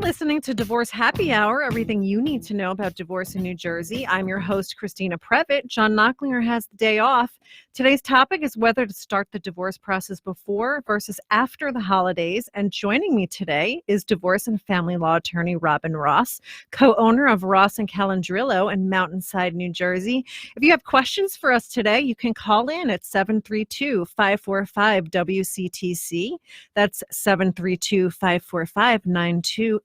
listening to Divorce Happy Hour, everything you need to know about divorce in New Jersey. I'm your host, Christina Previte. John Knocklinger has the day off. Today's topic is whether to start the divorce process before versus after the holidays. And joining me today is divorce and family law attorney Robyn Ross, co-owner of Ross and Calandrillo in Mountainside, New Jersey. If you have questions for us today, you can call in at 732-545-WCTC. That's 732-545-9282.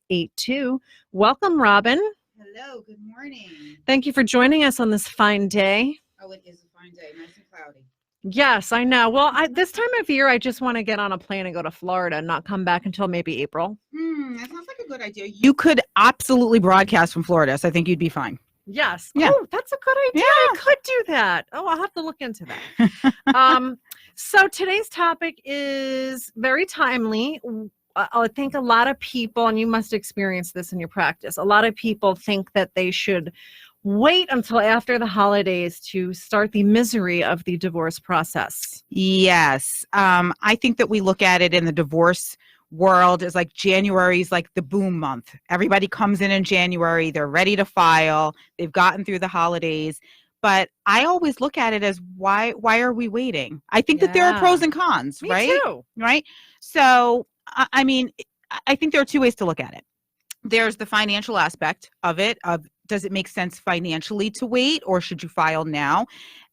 Welcome, Robyn. Hello, good morning. Thank you for joining us on this fine day. Oh, it is a fine day, nice and cloudy. Yes, I know. Well, this time of year, I just want to get on a plane and go to Florida and not come back until maybe April. That sounds like a good idea. You could absolutely broadcast from Florida, so I think you'd be fine. Yes. Yeah. Oh, that's a good idea. Yeah. I could do that. Oh, I'll have to look into that. So today's topic is very timely. I think a lot of people, and you must experience this in your practice, a lot of people think that they should wait until after the holidays to start the misery of the divorce process. Yes. I think that we look at it in the divorce world as like January is like the boom month. Everybody comes in January, they're ready to file, they've gotten through the holidays. But I always look at it as why are we waiting? I think that there are pros and cons, Me right? too. Right. So, I mean, I think there are two ways to look at it. There's the financial aspect of it, does it make sense financially to wait or should you file now?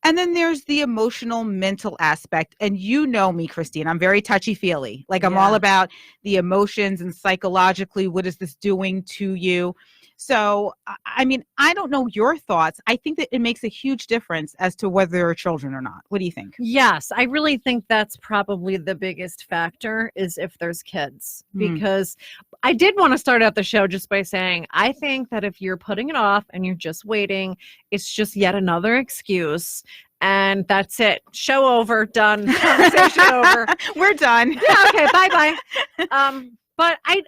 And then there's the emotional, mental aspect. And you know me, Christine, I'm very touchy-feely. Like I'm all about the emotions and psychologically, what is this doing to you? So, I mean, I don't know your thoughts. I think that it makes a huge difference as to whether there are children or not. What do you think? Yes, I really think that's probably the biggest factor is if there's kids, because I did want to start out the show just by saying, I think that if you're putting it off and you're just waiting, it's just yet another excuse. And that's it. Show over, done. Conversation over. We're done. Yeah, okay, bye-bye. But I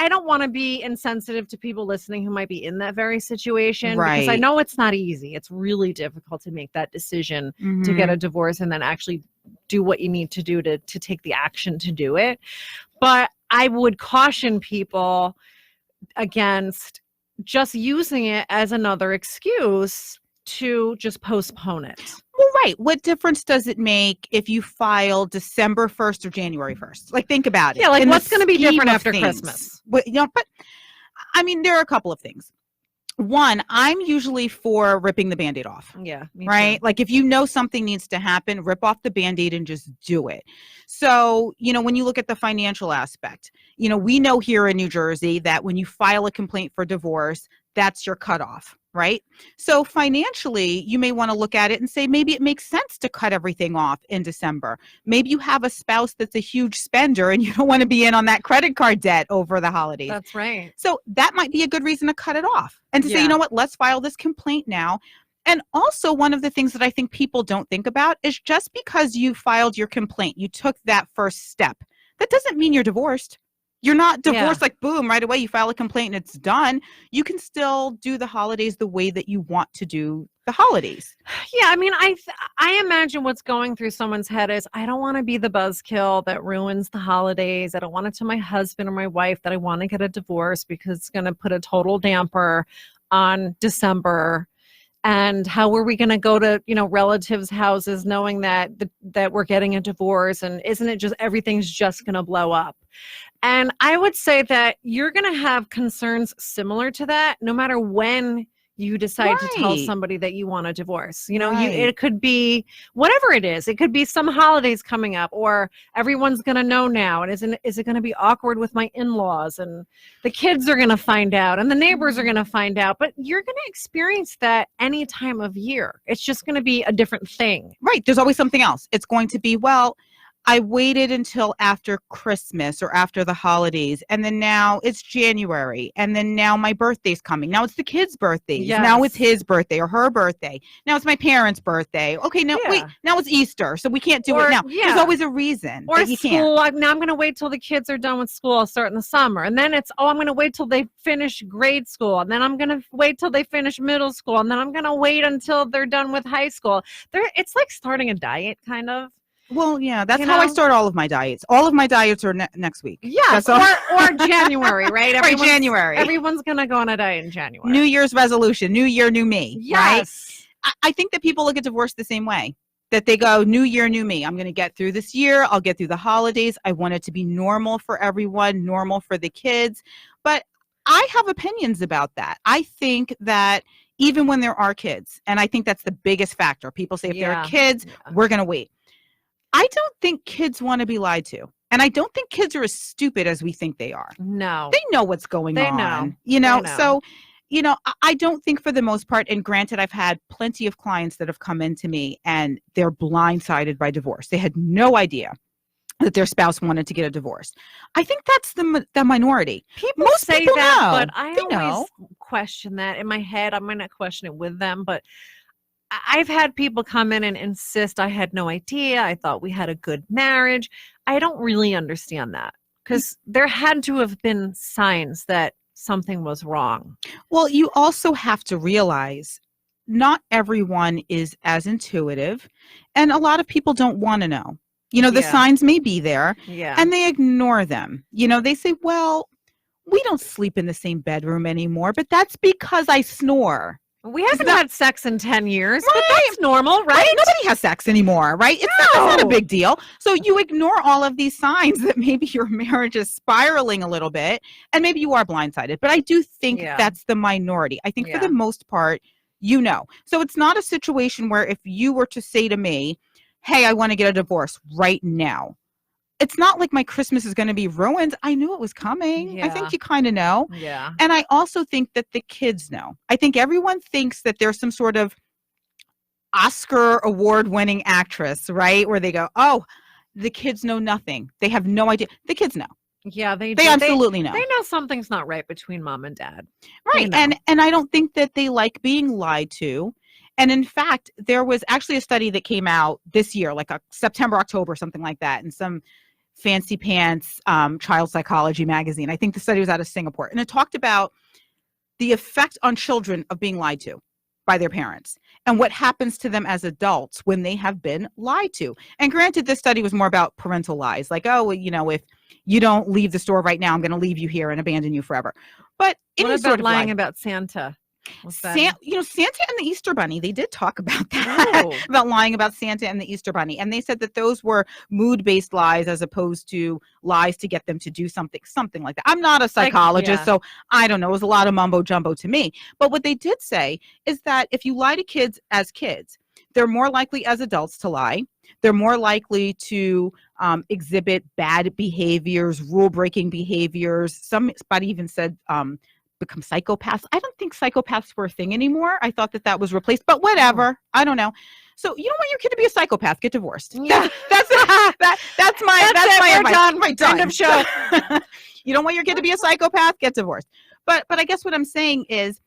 don't want to be insensitive to people listening who might be in that very situation. Right. Because I know it's not easy. It's really difficult to make that decision to get a divorce and then actually do what you need to do to take the action to do it. But I would caution people against just using it as another excuse to just postpone it. Well, right. What difference does it make if you file December 1st or January 1st? Like, think about it. Yeah, like In what's the going to be scheme different of after things. Christmas? But I mean, there are a couple of things. One, I'm usually for ripping the Band-Aid off. Yeah. Right? Like if you know something needs to happen, rip off the Band-Aid and just do it. So, when you look at the financial aspect, we know here in New Jersey that when you file a complaint for divorce, that's your cutoff, right? So financially, you may want to look at it and say, maybe it makes sense to cut everything off in December. Maybe you have a spouse that's a huge spender and you don't want to be in on that credit card debt over the holidays. That's right. So that might be a good reason to cut it off and to say, you know what, let's file this complaint now. And also one of the things that I think people don't think about is just because you filed your complaint, you took that first step, that doesn't mean you're divorced. You're not divorced like boom, right away you file a complaint and it's done. You can still do the holidays the way that you want to do the holidays. Yeah, I mean, I imagine what's going through someone's head is I don't want to be the buzzkill that ruins the holidays. I don't want to tell my husband or my wife that I want to get a divorce because it's going to put a total damper on December. And how are we going to go to, relatives' houses knowing that that we're getting a divorce? And isn't it just everything's just going to blow up? And I would say that you're going to have concerns similar to that no matter when you decide to tell somebody that you want a divorce. It could be whatever it is. It could be some holidays coming up or everyone's going to know now. And is it going to be awkward with my in-laws and the kids are going to find out and the neighbors are going to find out. But you're going to experience that any time of year. It's just going to be a different thing. Right. There's always something else. It's going to be, I waited until after Christmas or after the holidays, and then now it's January, and then now my birthday's coming. Now it's the kid's birthday. Yes. Now it's his birthday or her birthday. Now it's my parents' birthday. Okay, wait, now it's Easter, so we can't do it now. There's always a reason or that you school. can't. Now I'm going to wait till the kids are done with school. I'll start in the summer. And then it's, I'm going to wait till they finish grade school. And then I'm going to wait till they finish middle school. And then I'm going to wait until they're done with high school. It's like starting a diet kind of. Well, yeah, that's You how I know? start all of my diets. All of my diets are next week. Yes, That's all. or January, right? Right, January. Everyone's gonna go on a diet in January. New Year's resolution, new year, new me, right? Yes. I think that people look at divorce the same way. That they go, new year, new me. I'm going to get through this year. I'll get through the holidays. I want it to be normal for everyone, normal for the kids. But I have opinions about that. I think that even when there are kids, and I think that's the biggest factor. People say if there are kids, we're going to wait. I don't think kids want to be lied to. And I don't think kids are as stupid as we think they are. No. They know what's going They on. know. You know, They know. so I don't think for the most part, and granted, I've had plenty of clients that have come into me and they're blindsided by divorce. They had no idea that their spouse wanted to get a divorce. I think that's the minority. Most say people that, know. but I They always know. question that in my head. I might not question it with them, but I've had people come in and insist I had no idea. I thought we had a good marriage. I don't really understand that because there had to have been signs that something was wrong. Well, you also have to realize not everyone is as intuitive, and a lot of people don't want to know. You know, the Yeah. signs may be there Yeah. and they ignore them. You know, they say, well, we don't sleep in the same bedroom anymore, but that's because I snore. We haven't not- had sex in 10 years, but Right. that's normal, right? Right? Nobody has sex anymore, right? That's not a No. big deal. So you ignore all of these signs that maybe your marriage is spiraling a little bit and maybe you are blindsided. But I do think Yeah. that's the minority. I think for Yeah. the most part, you know. So it's not a situation where if you were to say to me, hey, I want to get a divorce right now. It's not like my Christmas is going to be ruined. I knew it was coming. I Yeah. think you kind of know. Yeah. And I also think that the kids know. I think everyone thinks that there's some sort of Oscar award-winning actress, right? Where they go, oh, the kids know nothing. They have no idea. The kids know. Yeah, they They do. absolutely know. They know something's not right between mom and dad. Right. know. And I don't think that they like being lied to. And in fact, there was actually a study that came out this year, like September, October, something like that, in some fancy pants child psychology magazine. I think the study was out of Singapore. And it talked about the effect on children of being lied to by their parents and what happens to them as adults when they have been lied to. And granted, this study was more about parental lies, like, oh, well, you know, if you don't leave the store right now, I'm going to leave you here and abandon you forever. But any What about sort of lying lie. about Santa? What's that? Santa and the Easter Bunny, they did talk about that, Oh. about lying about Santa and the Easter Bunny. And they said that those were mood-based lies as opposed to lies to get them to do something like that. I'm not a psychologist, yeah. so I don't know. It was a lot of mumbo jumbo to me. But what they did say is that if you lie to kids as kids, they're more likely as adults to lie. They're more likely to exhibit bad behaviors, rule-breaking behaviors. Somebody even said become psychopaths. I don't think psychopaths were a thing anymore. I thought that was replaced, but whatever. I don't know. So you don't want your kid to be a psychopath. Get divorced. Yeah. That's my That's my it. advice. We're done. Right, End of show. You don't want your kid to be a psychopath. Get divorced. But I guess what I'm saying is,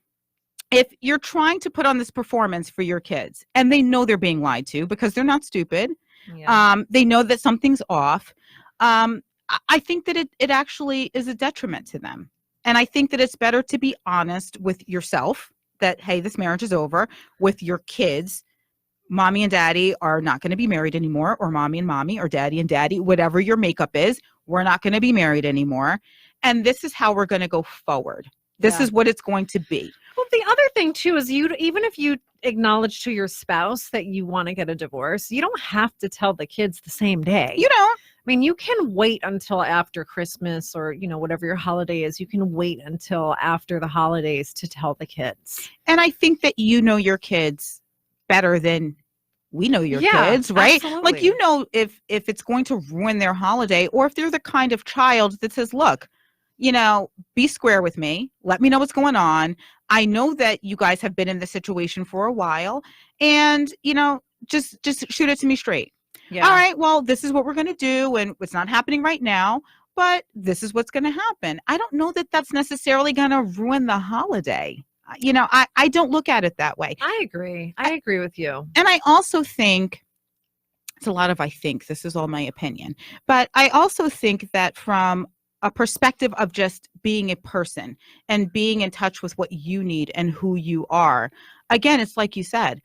if you're trying to put on this performance for your kids and they know they're being lied to because they're not stupid, Yeah. they know that something's off. I think that it actually is a detriment to them. And I think that it's better to be honest with yourself that, hey, this marriage is over. With your kids, mommy and daddy are not going to be married anymore, or mommy and mommy, or daddy and daddy, whatever your makeup is, we're not going to be married anymore. And this is how we're going to go forward. This Yeah. is what it's going to be. Well, the other thing too is even if you acknowledge to your spouse that you want to get a divorce, you don't have to tell the kids the same day. You know, I mean, you can wait until after Christmas or, whatever your holiday is. You can wait until after the holidays to tell the kids. and I think that you know your kids better than we know your Yeah, kids, right? absolutely. Like, you know, if it's going to ruin their holiday, or if they're the kind of child that says, look, be square with me. Let me know what's going on. I know that you guys have been in this situation for a while, and, just shoot it to me straight. Yeah. All right, well, this is what we're going to do, and it's not happening right now, but this is what's going to happen. I don't know that that's necessarily going to ruin the holiday. I don't look at it that way. I agree. I agree with you. And I also think, it's a lot of I think, this is all my opinion, but I also think that from a perspective of just being a person and being in touch with what you need and who you are, again, it's like you said,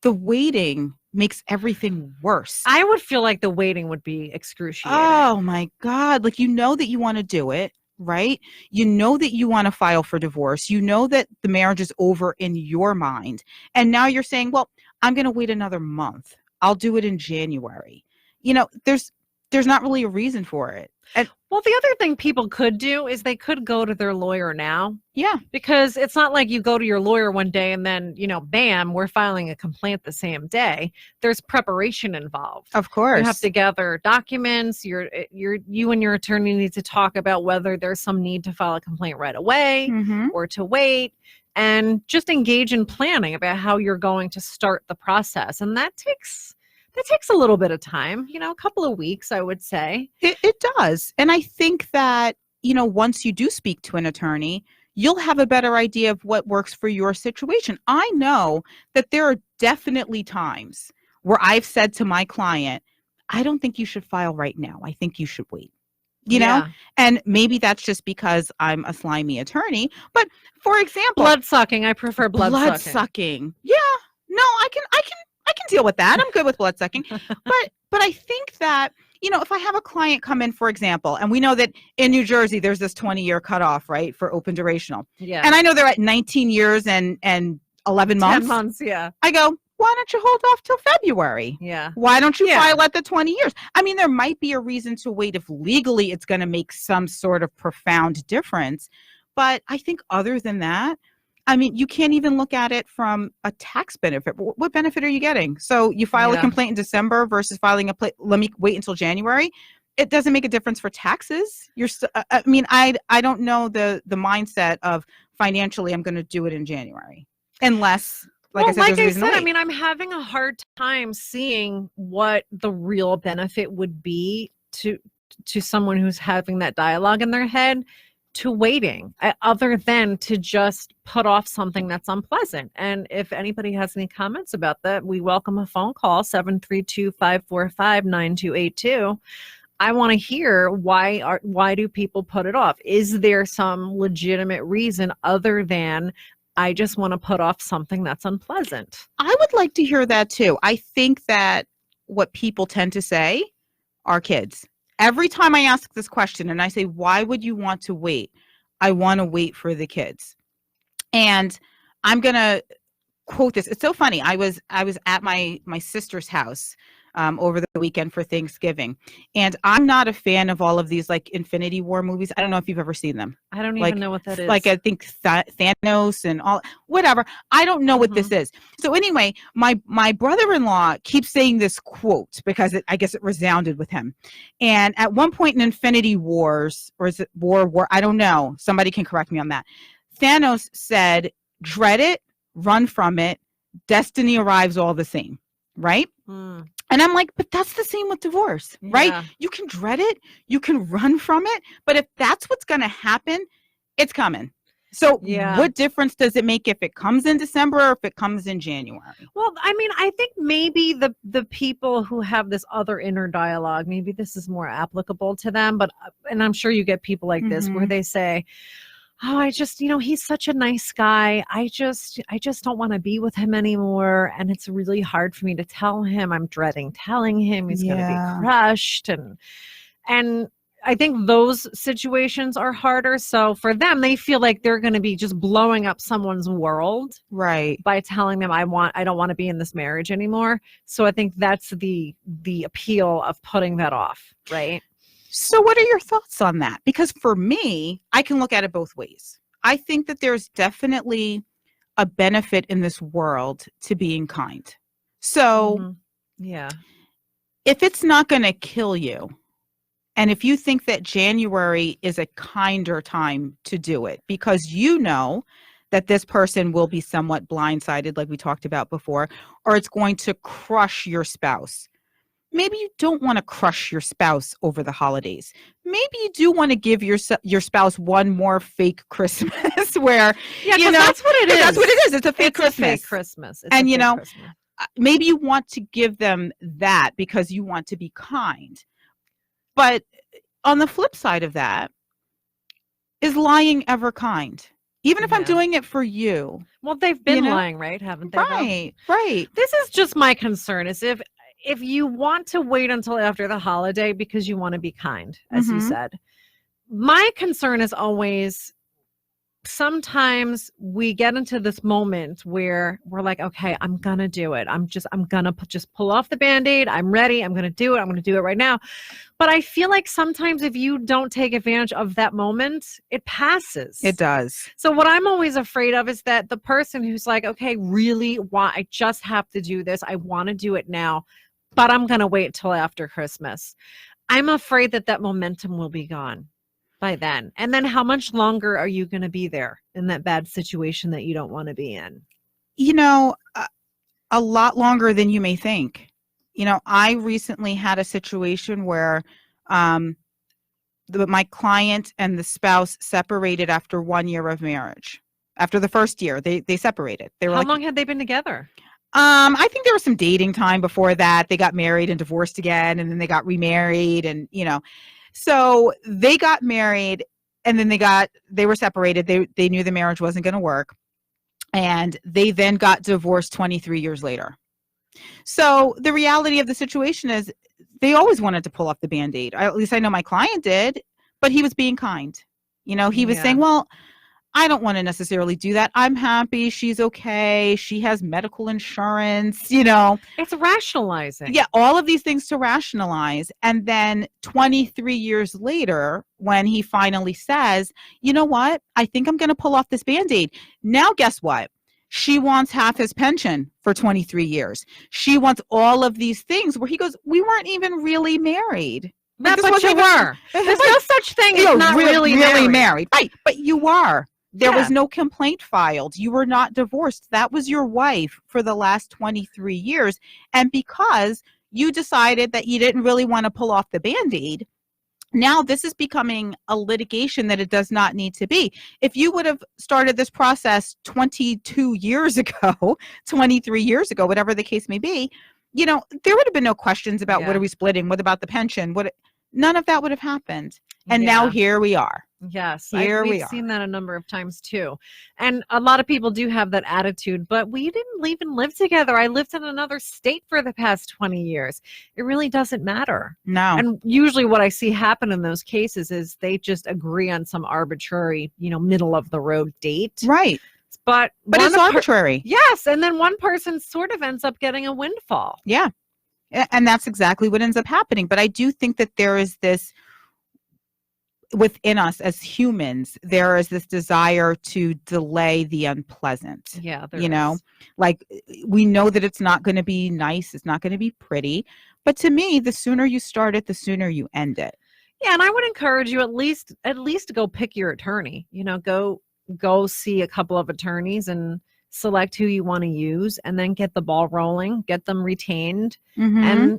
the waiting makes everything worse. I would feel like the waiting would be excruciating. Oh my God. Like, you know that you want to do it, right? You know that you want to file for divorce. You know that the marriage is over in your mind. And now you're saying, well, I'm going to wait another month. I'll do it in January. You know, there's not really a reason for it. And Well, the other thing people could do is they could go to their lawyer now. yeah, Because it's not like you go to your lawyer one day and then, bam, we're filing a complaint the same day. There's preparation involved. of course. You have to gather documents. You and your attorney need to talk about whether there's some need to file a complaint right away Mhm. or to wait, and just engage in planning about how you're going to start the process. And that takes a little bit of time, a couple of weeks, I would say. It does. And I think that, once you do speak to an attorney, you'll have a better idea of what works for your situation. I know that there are definitely times where I've said to my client, I don't think you should file right now. I think you should wait. You know? Yeah. And maybe that's just because I'm a slimy attorney. But for example, Blood sucking. I prefer blood sucking. Yeah. No, I can deal with that. I'm good with blood sucking. But I think that, if I have a client come in, for example, and we know that in New Jersey, there's this 20-year cutoff, right, for open durational. Yeah. And I know they're at 19 years and 11 months. 10 months, yeah. I go, why don't you hold off till February? Yeah. Why don't you file at the 20 years? I mean, there might be a reason to wait if legally it's going to make some sort of profound difference. But I think other than that, I mean, you can't even look at it from a tax benefit. What benefit are you getting? So you file a complaint in December versus filing let me wait until January. It doesn't make a difference for taxes. I don't know the mindset of financially, I'm going to do it in January unless, I said, I'm having a hard time seeing what the real benefit would be to someone who's having that dialogue in their head to waiting, other than to just put off something that's unpleasant. And if anybody has any comments about that, we welcome a phone call, 732-545-9282. I want to hear why do people put it off? Is there some legitimate reason other than I just want to put off something that's unpleasant? I would like to hear that too. I think that what people tend to say are kids. Every time I ask this question and I say, why would you want to wait? I want to wait for the kids. And I'm going to quote this. It's so funny. I was at my sister's house over the weekend for Thanksgiving. And I'm not a fan of all of these like Infinity War movies. I don't know if you've ever seen them. I don't even know what that is. Like I think Thanos and all, whatever. I don't know what this is. So anyway, my brother-in-law keeps saying this quote because I guess it resounded with him. And at one point in Infinity Wars, or is it War? I don't know. Somebody can correct me on that. Thanos said, dread it, run from it. Destiny arrives all the same. Right? Mm. And I'm like, but that's the same with divorce, right? Yeah. You can dread it. You can run from it. But if that's what's going to happen, it's coming. So what difference does it make if it comes in December or if it comes in January? Well, I mean, I think maybe the people who have this other inner dialogue, maybe this is more applicable to them. And I'm sure you get people like this where they say, oh, I just, he's such a nice guy. I just don't want to be with him anymore. And it's really hard for me to tell him. I'm dreading telling him. He's going to be crushed. And I think those situations are harder. So for them, they feel like they're going to be just blowing up someone's world, right, by telling them I don't want to be in this marriage anymore. So I think that's the appeal of putting that off, right? So what are your thoughts on that? Because for me, I can look at it both ways. I think that there's definitely a benefit in this world to being kind. So if it's not going to kill you, and if you think that January is a kinder time to do it, because you know that this person will be somewhat blindsided, like we talked about before, or it's going to crush your spouse. Maybe you don't want to crush your spouse over the holidays. Maybe you do want to give your spouse one more fake Christmas where, that's what it is. That's what it is. It's a fake Christmas. A fake Christmas. And, Christmas. Maybe you want to give them that because you want to be kind. But on the flip side of that, is lying ever kind? Even if I'm Yeah. doing it for you. Well, they've been know? lying, right? Haven't they? Though? Right, right. This is just my concern is if you want to wait until after the holiday because you want to be kind, as you Mhm. said. My concern is always sometimes we get into this moment where we're like, okay, I'm gonna do it. I'm gonna just pull off the band-aid. I'm ready. I'm gonna do it. I'm gonna do it right now. But I feel like sometimes if you don't take advantage of that moment, it passes. It does. So what I'm always afraid of is that the person who's like, okay, really I just have to do this. I want to do it now, but I'm gonna wait till after Christmas. I'm afraid that momentum will be gone by then. And then how much longer are you going to be there in that bad situation that you don't want to be in? A lot longer than you may think. I recently had a situation where my client and the spouse separated after 1 year of marriage. After the first year, they separated. They were How long had they been together? I think there was some dating time before that. They got married and divorced again, and then they got remarried, and so they got married, and then they were separated. They knew the marriage wasn't going to work, and they then got divorced 23 years later. So the reality of the situation is they always wanted to pull off the Band-Aid. At least I know my client did, but he was being kind. He was saying, well, I don't want to necessarily do that. I'm happy. She's okay. She has medical insurance, It's rationalizing. Yeah, all of these things to rationalize. And then 23 years later, when he finally says, you know what? I think I'm going to pull off this Band-Aid. Now, guess what? She wants half his pension for 23 years. She wants all of these things where he goes, we weren't even really married. But you were. There's no such thing as not really married. Right, but you are. There was no complaint filed. You were not divorced. That was your wife for the last 23 years. And because you decided that you didn't really want to pull off the Band-Aid, now this is becoming a litigation that it does not need to be. If you would have started this process 22 years ago, 23 years ago, whatever the case may be, there would have been no questions about what are we splitting? What about the pension? None of that would have happened. And now here we are. Yes, we've seen that a number of times too. And a lot of people do have that attitude, but we didn't even live together. I lived in another state for the past 20 years. It really doesn't matter. No. And usually what I see happen in those cases is they just agree on some arbitrary, middle of the road date. Right. But it's arbitrary. Yes. And then one person sort of ends up getting a windfall. Yeah. And that's exactly what ends up happening. But I do think that there is this within us as humans, there is this desire to delay the unpleasant. Yeah, there is. Like we know that it's not going to be nice, it's not going to be pretty, but to me, the sooner you start it, the sooner you end it. Yeah, and I would encourage you at least to go pick your attorney. Go see a couple of attorneys and select who you want to use, and then get the ball rolling, get them retained, and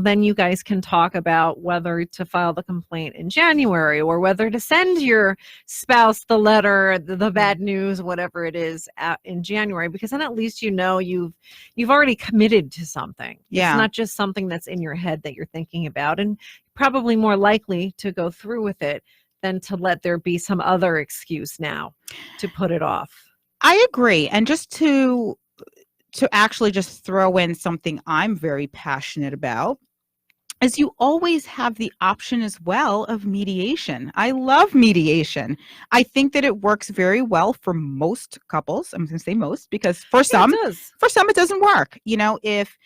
then you guys can talk about whether to file the complaint in January or whether to send your spouse the letter, the bad news, whatever it is, in January, because then at least you've already committed to something. Yeah. It's not just something that's in your head that you're thinking about, and probably more likely to go through with it than to let there be some other excuse now to put it off. I agree. And just to actually just throw in something I'm very passionate about is you always have the option as well of mediation. I love mediation. I think that it works very well for most couples. I'm going to say most because for some it doesn't work. If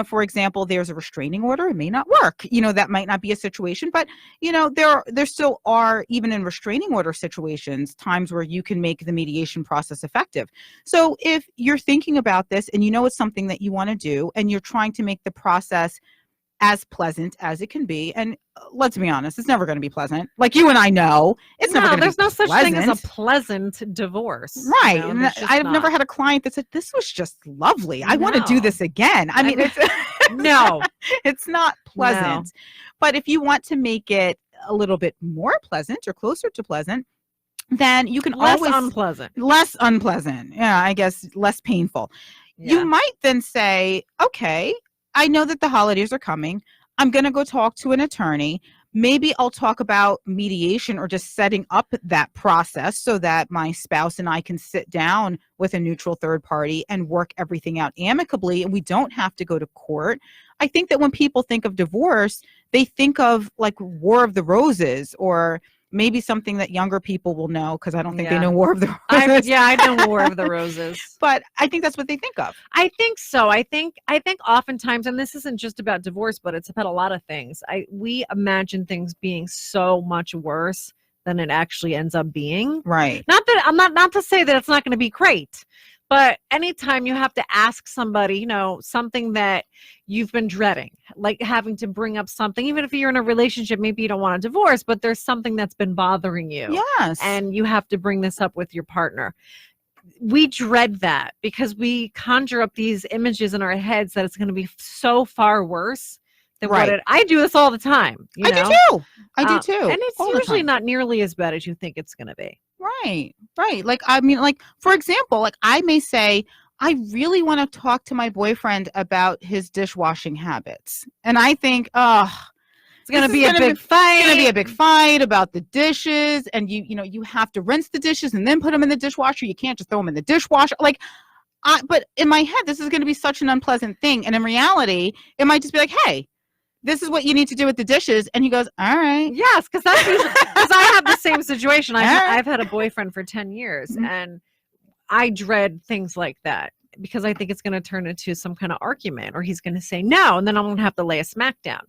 for example, there's a restraining order, it may not work. That might not be a situation, but there still are, even in restraining order situations, times where you can make the mediation process effective. So if you're thinking about this and it's something that you want to do and you're trying to make the process as pleasant as it can be, and let's be honest, it's never going to be pleasant. Like you and I know, it's never going to be pleasant. There's no such thing as a pleasant divorce. Right. And I've never had a client that said, this was just lovely. I want to do this again. I mean, it's no, it's not pleasant. No. But if you want to make it a little bit more pleasant or closer to pleasant, then you can less always less unpleasant. Yeah, I guess less painful. Yeah. You might then say, okay, I know that the holidays are coming. I'm going to go talk to an attorney, maybe I'll talk about mediation or just setting up that process so that my spouse and I can sit down with a neutral third party and work everything out amicably, and we don't have to go to court. I think that when people think of divorce, they think of like War of the Roses, or maybe something that younger people will know, because I don't think they know War of the Roses. I know War of the Roses. But I think that's what they think of. I think so. I think oftentimes, and this isn't just about divorce, but it's about a lot of things. We imagine things being so much worse than it actually ends up being. Right. Not that I'm not to say that it's not going to be great, but anytime you have to ask somebody, something that you've been dreading, like having to bring up something, even if you're in a relationship, maybe you don't want a divorce, but there's something that's been bothering you. Yes. And you have to bring this up with your partner. We dread that because we conjure up these images in our heads that it's going to be so far worse than what I do this all the time. I do too. And it's usually not nearly as bad as you think it's going to be. Right. Like, I mean, like, for example, like I may say, I really want to talk to my boyfriend about his dishwashing habits. And I think, it's going to be a big fight. It's going to be a big fight about the dishes. And you have to rinse the dishes and then put them in the dishwasher. You can't just throw them in the dishwasher. Like, but in my head, this is going to be such an unpleasant thing. And in reality, it might just be like, hey, this is what you need to do with the dishes. And he goes, all right. Yes, because I have the same situation. I've had a boyfriend for 10 years, and I dread things like that because I think it's going to turn into some kind of argument, or he's going to say no, and then I'm going to have to lay a smack down.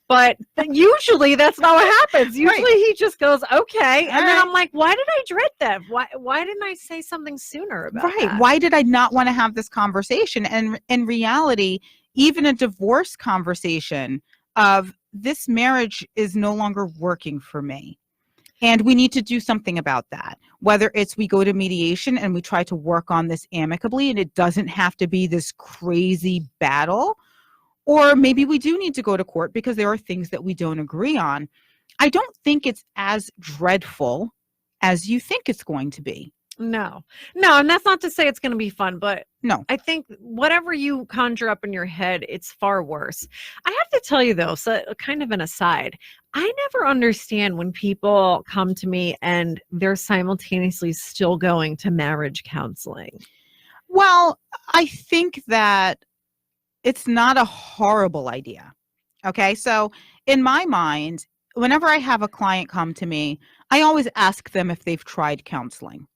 But usually that's not what happens. Usually he just goes, okay. And then I'm like, why did I dread that? Why didn't I say something sooner about that? Why did I not want to have this conversation? And in reality, even a divorce conversation of this marriage is no longer working for me. And we need to do something about that. Whether it's we go to mediation and we try to work on this amicably, and it doesn't have to be this crazy battle, or maybe we do need to go to court because there are things that we don't agree on. I don't think it's as dreadful as you think it's going to be. No, and that's not to say it's going to be fun, but no, I think whatever you conjure up in your head, it's far worse. I have to tell you though, so kind of an aside, I never understand when people come to me and they're simultaneously still going to marriage counseling. Well, I think that it's not a horrible idea. Okay. So in my mind, whenever I have a client come to me, I always ask them if they've tried counseling.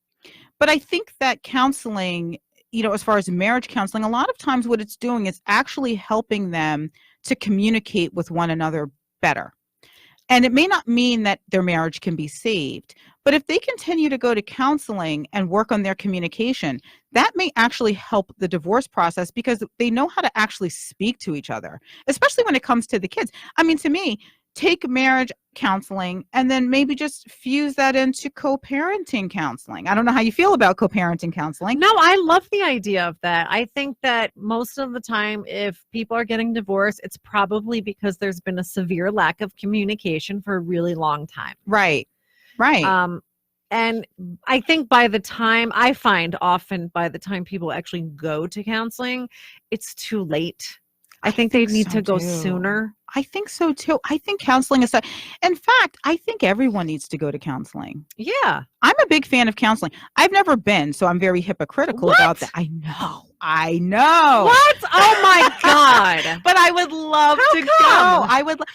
But I think that counseling, as far as marriage counseling, a lot of times what it's doing is actually helping them to communicate with one another better. And it may not mean that their marriage can be saved, but if they continue to go to counseling and work on their communication, that may actually help the divorce process because they know how to actually speak to each other, especially when it comes to the kids. I mean, to me, take marriage counseling and then maybe just fuse that into co-parenting counseling. I don't know how you feel about co-parenting counseling. No, I love the idea of that. I think that most of the time, if people are getting divorced, it's probably because there's been a severe lack of communication for a really long time. Right. And I think by the time people actually go to counseling, it's too late. I think they need to go sooner. I think so too. I think counseling is, in fact, I think everyone needs to go to counseling. Yeah. I'm a big fan of counseling. I've never been, so I'm very hypocritical about that. I know. What? Oh my God. But I would love to go.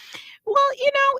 Well,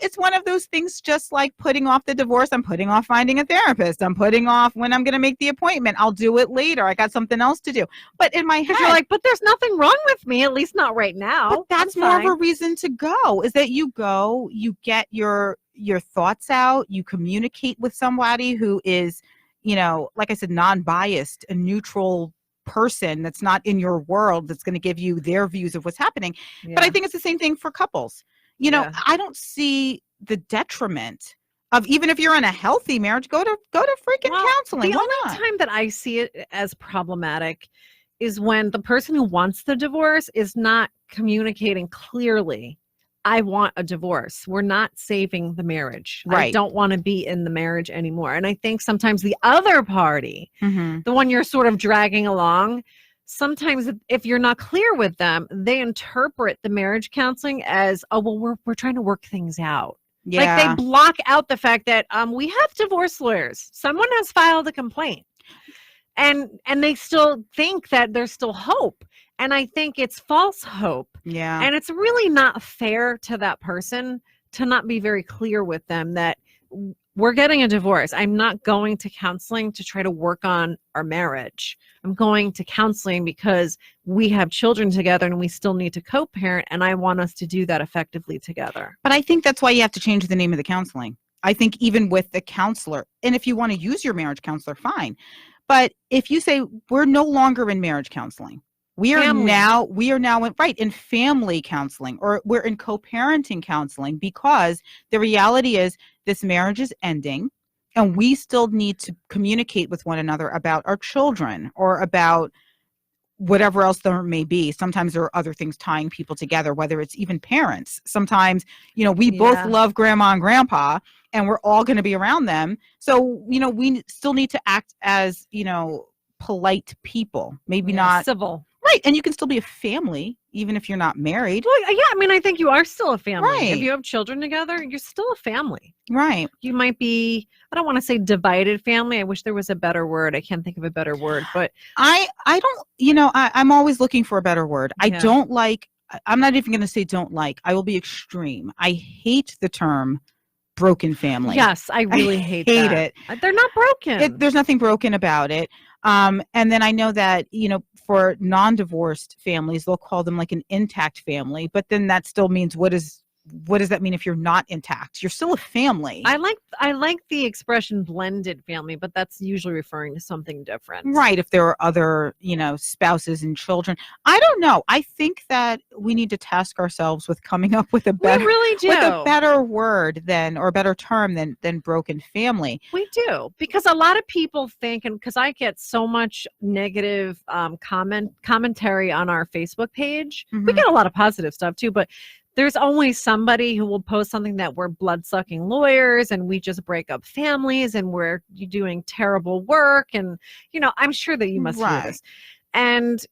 it's one of those things, just like putting off the divorce. I'm putting off finding a therapist. I'm putting off when I'm going to make the appointment. I'll do it later. I got something else to do. But in my head, you're like, but there's nothing wrong with me, at least not right now. But that's more of a reason to go, is that you go, you get your thoughts out, you communicate with somebody who is, like I said, non-biased, a neutral person that's not in your world, that's going to give you their views of what's happening. Yeah. But I think it's the same thing for couples. I don't see the detriment of, even if you're in a healthy marriage, go to freaking counseling. The only time that I see it as problematic is when the person who wants the divorce is not communicating clearly. I want a divorce. We're not saving the marriage. Right. I don't want to be in the marriage anymore. And I think sometimes the other party, the one you're sort of dragging along, sometimes if you're not clear with them, they interpret the marriage counseling as, oh, well, we're trying to work things out. Like they Yeah. block out the fact that we have divorce lawyers. Someone has filed a complaint. And they still think that there's still hope. And I think it's false hope. Yeah. And it's really not fair to that person to not be very clear with them that we're getting a divorce. I'm not going to counseling to try to work on our marriage. I'm going to counseling because we have children together and we still need to co-parent, and I want us to do that effectively together. But I think that's why you have to change the name of the counseling. I think even with the counselor, and if you want to use your marriage counselor, fine. But if you say we're no longer in marriage counseling, we are now in family counseling, or we're in co-parenting counseling, because the reality is this marriage is ending and we still need to communicate with one another about our children or about whatever else there may be. Sometimes there are other things tying people together, whether it's even parents. Sometimes, we both love grandma and grandpa and we're all going to be around them. So, we still need to act as, polite people, maybe not civil. Right. And you can still be a family, even if you're not married. Well, yeah, I mean, I think you are still a family. Right. If you have children together, you're still a family. Right. You might be, I don't want to say divided family. I wish there was a better word. I can't think of a better word, but I don't, I'm always looking for a better word. I don't like, I'm not even going to say don't like, I will be extreme. I hate the term broken family. Yes, I really hate it. They're not broken. There's nothing broken about it. And then I know that, for non-divorced families, they'll call them like an intact family, but then that still means what does that mean if you're not intact? You're still a family. I like the expression blended family, but that's usually referring to something different. Right. If there are other, spouses and children. I don't know. I think that we need to task ourselves with coming up with a better, with a better word or a better term than broken family. We do, because a lot of people think, and because I get so much negative commentary on our Facebook page, we get a lot of positive stuff too, but there's always somebody who will post something that we're blood-sucking lawyers and we just break up families and we're doing terrible work. And, I'm sure that you must hear this. And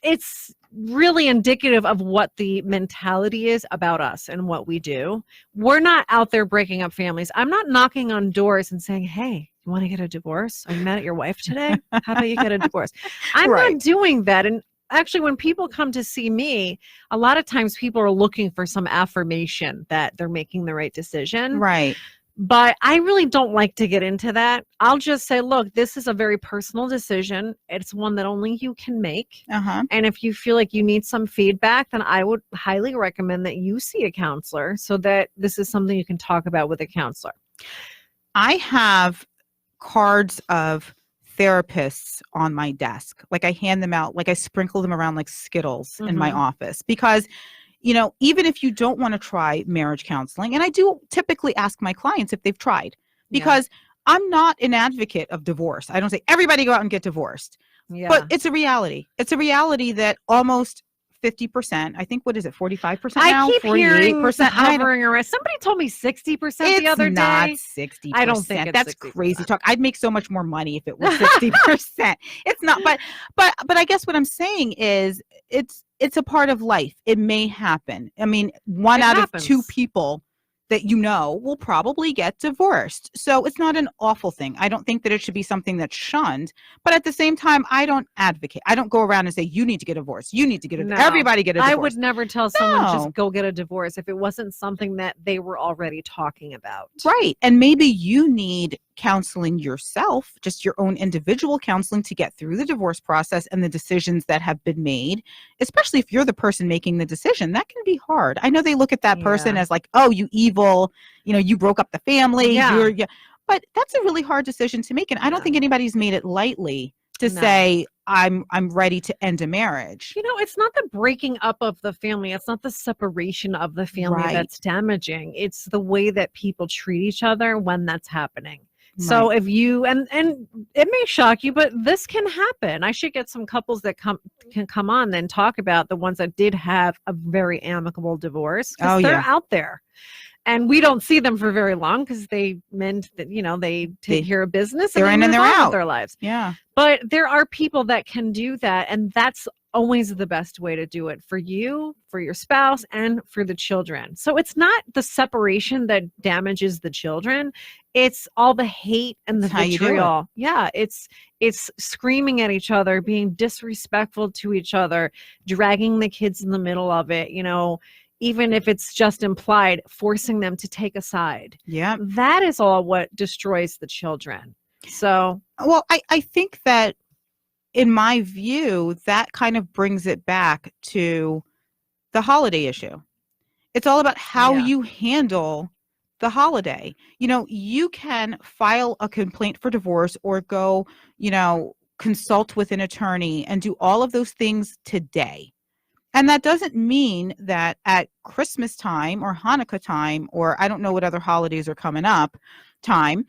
it's really indicative of what the mentality is about us and what we do. We're not out there breaking up families. I'm not knocking on doors and saying, hey, you want to get a divorce? Are you mad at your wife today? How about you get a divorce? I'm not doing that. And actually, when people come to see me, a lot of times people are looking for some affirmation that they're making the right decision. Right. But I really don't like to get into that. I'll just say, look, this is a very personal decision. It's one that only you can make. And if you feel like you need some feedback, then I would highly recommend that you see a counselor so that this is something you can talk about with a counselor. I have cards of therapists on my desk. Like I hand them out, like I sprinkle them around like Skittles in my office, because, even if you don't want to try marriage counseling, and I do typically ask my clients if they've tried, because I'm not an advocate of divorce. I don't say everybody go out and get divorced, but it's a reality. It's a reality that almost 50%, I think, what is it, 45% now? I keep 48%? hearing hovering around. Somebody told me 60% the other day. It's not 60%. I don't think it's that's 60%. Crazy talk. I'd make so much more money if it was 60%. It's not, but I guess what I'm saying is it's a part of life. It may happen. I mean, one out of two people that will probably get divorced. So it's not an awful thing. I don't think that it should be something that's shunned. But at the same time, I don't advocate. I don't go around and say, you need to get a divorce. You need to get a divorce. Everybody get a divorce. I would never tell someone just go get a divorce if it wasn't something that they were already talking about. Right. And maybe you need counseling yourself, just your own individual counseling to get through the divorce process and the decisions that have been made, especially if you're the person making the decision. That can be hard. I know they look at that person as like, oh, you evil, you broke up the family. But that's a really hard decision to make. And I don't think anybody's made it lightly to say, I'm ready to end a marriage. It's not the breaking up of the family. It's not the separation of the family that's damaging. It's the way that people treat each other when that's happening. So if you, and it may shock you, but this can happen. I should get some couples that can come on and talk about the ones that did have a very amicable divorce. They're out there. And we don't see them for very long because they meant that, they take care of business. They're in and they're out with their lives. Yeah. But there are people that can do that. And that's always the best way to do it for you, for your spouse, and for the children. So it's not the separation that damages the children. It's all the hate and the That's how you do it. vitriol. Yeah, it's screaming at each other, being disrespectful to each other, dragging the kids in the middle of it, even if it's just implied, forcing them to take a side. Yeah. That is all what destroys the children. So, well, I think that in my view, that kind of brings it back to the holiday issue. It's all about how you handle the holiday. You can file a complaint for divorce or go, consult with an attorney and do all of those things today. And that doesn't mean that at Christmas time or Hanukkah time, or I don't know what other holidays are coming up time,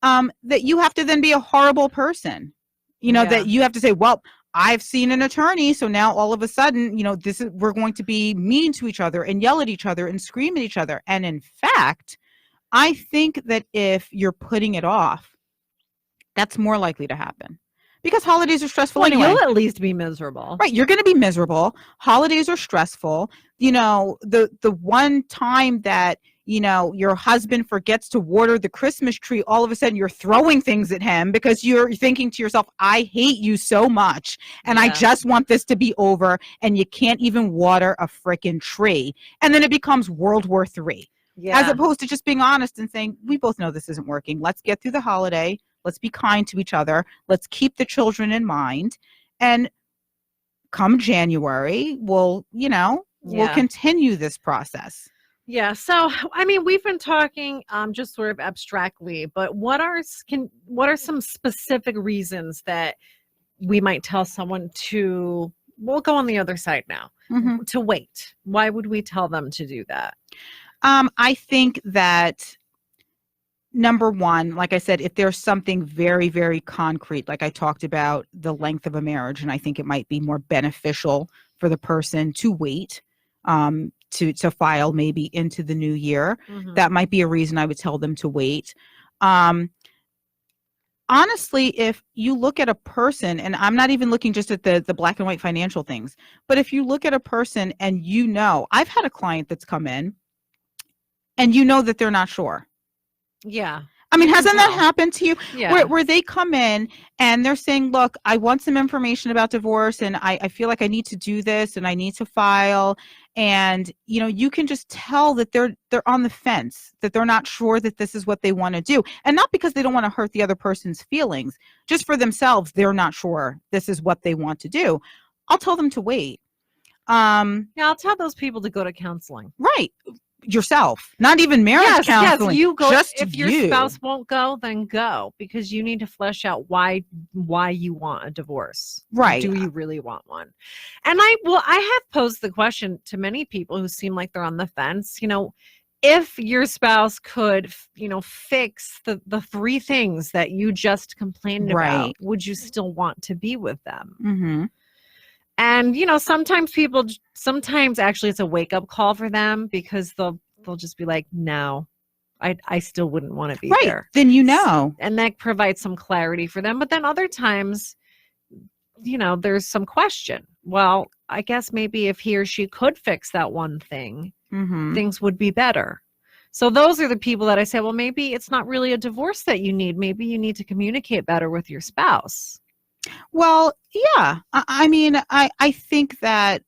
that you have to then be a horrible person. That you have to say, well, I've seen an attorney, so now all of a sudden, we're going to be mean to each other and yell at each other and scream at each other. And in fact, I think that if you're putting it off, that's more likely to happen. Because holidays are stressful anyway. You'll at least be miserable. Right. You're going to be miserable. Holidays are stressful. The one time that, your husband forgets to water the Christmas tree, all of a sudden you're throwing things at him because you're thinking to yourself, I hate you so much and I just want this to be over, and you can't even water a freaking tree. And then it becomes World War III. Yeah. As opposed to just being honest and saying, we both know this isn't working. Let's get through the holiday. Let's be kind to each other. Let's keep the children in mind. And come January, we'll continue this process. Yeah. So, we've been talking just sort of abstractly, but what are some specific reasons that we might tell someone we'll go on the other side now, to wait? Why would we tell them to do that? I think that number one, like I said, if there's something very, very concrete, like I talked about the length of a marriage, and I think it might be more beneficial for the person to wait to file maybe into the new year. That might be a reason I would tell them to wait. Honestly, if you look at a person, and I'm not even looking just at the black and white financial things, but if you look at a person and I've had a client that's come in and that they're not sure. Yeah. Hasn't that happened to you? Yeah. Where they come in and they're saying, look, I want some information about divorce, and I feel like I need to do this and I need to file. And, you can just tell that they're on the fence, that they're not sure that this is what they want to do. And not because they don't want to hurt the other person's feelings, just for themselves, they're not sure this is what they want to do. I'll tell them to wait. I'll tell those people to go to counseling. Right. Yourself, not even marriage counseling. Yes, you go. Just if your spouse won't go, then go, because you need to flesh out why you want a divorce. Right? Do you really want one? And I have posed the question to many people who seem like they're on the fence. If your spouse could, fix the three things that you just complained about, would you still want to be with them? And, sometimes actually it's a wake up call for them, because they'll just be like, no, I still wouldn't want to be there. Then and that provides some clarity for them. But then other times, there's some question. Well, I guess maybe if he or she could fix that one thing, things would be better. So those are the people that I say, well, maybe it's not really a divorce that you need. Maybe you need to communicate better with your spouse. Well, yeah. I think that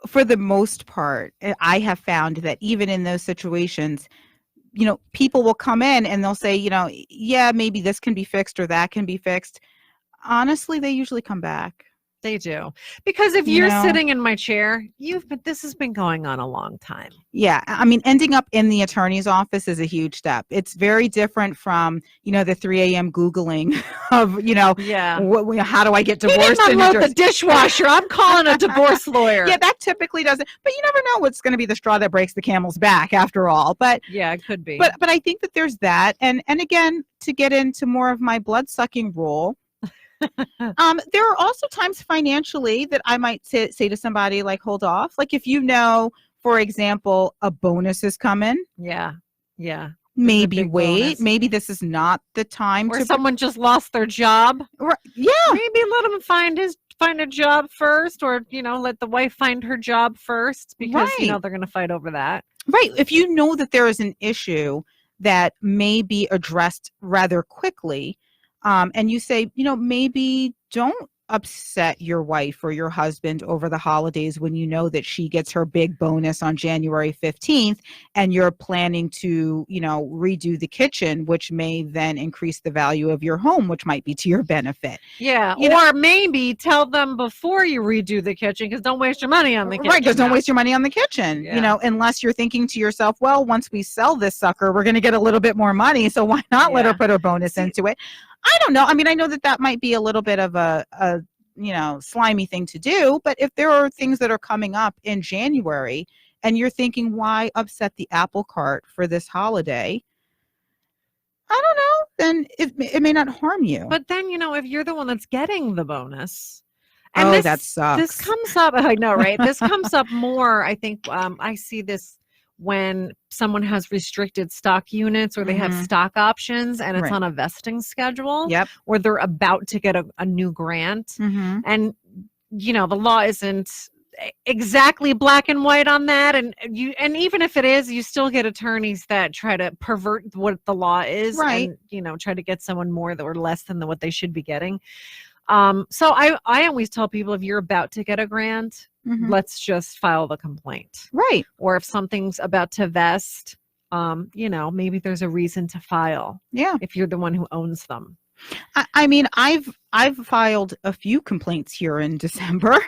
for the most part, I have found that even in those situations, people will come in and they'll say, yeah, maybe this can be fixed or that can be fixed. Honestly, they usually come back. They do. Because if you're sitting in my chair, this has been going on a long time. Yeah. Ending up in the attorney's office is a huge step. It's very different from, the 3 a.m. Googling of, how do I get divorced? He didn't unload the dishwasher. I'm calling a divorce lawyer. Yeah, that typically doesn't. But you never know what's going to be the straw that breaks the camel's back after all. But yeah, it could be. But I think that there's that. And again, to get into more of my blood-sucking rule, there are also times financially that I might say to somebody, like, hold off. Like if for example, a bonus is coming. Yeah. maybe big wait, bonus. maybe this is not the time Or to someone just lost their job. yeah. Maybe let him find a job first, or let the wife find her job first, because Right. they're going to fight over that. Right. If you know that there is an issue that may be addressed rather quickly, and you say, maybe don't upset your wife or your husband over the holidays when you know that she gets her big bonus on January 15th and you're planning to, redo the kitchen, which may then increase the value of your home, which might be to your benefit. Yeah. Or maybe tell them before you redo the kitchen, because don't waste your money on the kitchen. Right, because don't waste your money on the kitchen, Yeah. unless you're thinking to yourself, well, once we sell this sucker, we're going to get a little bit more money. So why not let her put a bonus into it? I don't know. I mean, I know that might be a little bit of a slimy thing to do. But if there are things that are coming up in January and you're thinking, why upset the apple cart for this holiday? I don't know. Then it may not harm you. But then, if you're the one that's getting the bonus. And that sucks. This comes up. I know, right? This comes up more. I think I see this when someone has restricted stock units, or they have stock options, and it's on a vesting schedule. Yep. Or they're about to get a new grant. And, the law isn't exactly black and white on that. And even if it is, you still get attorneys that try to pervert what the law is. Right. And, try to get someone more or less than what they should be getting. So I always tell people, if you're about to get a grant, let's just file the complaint. Right. Or if something's about to vest, maybe there's a reason to file. Yeah. If you're the one who owns them. I mean, I've filed a few complaints here in December.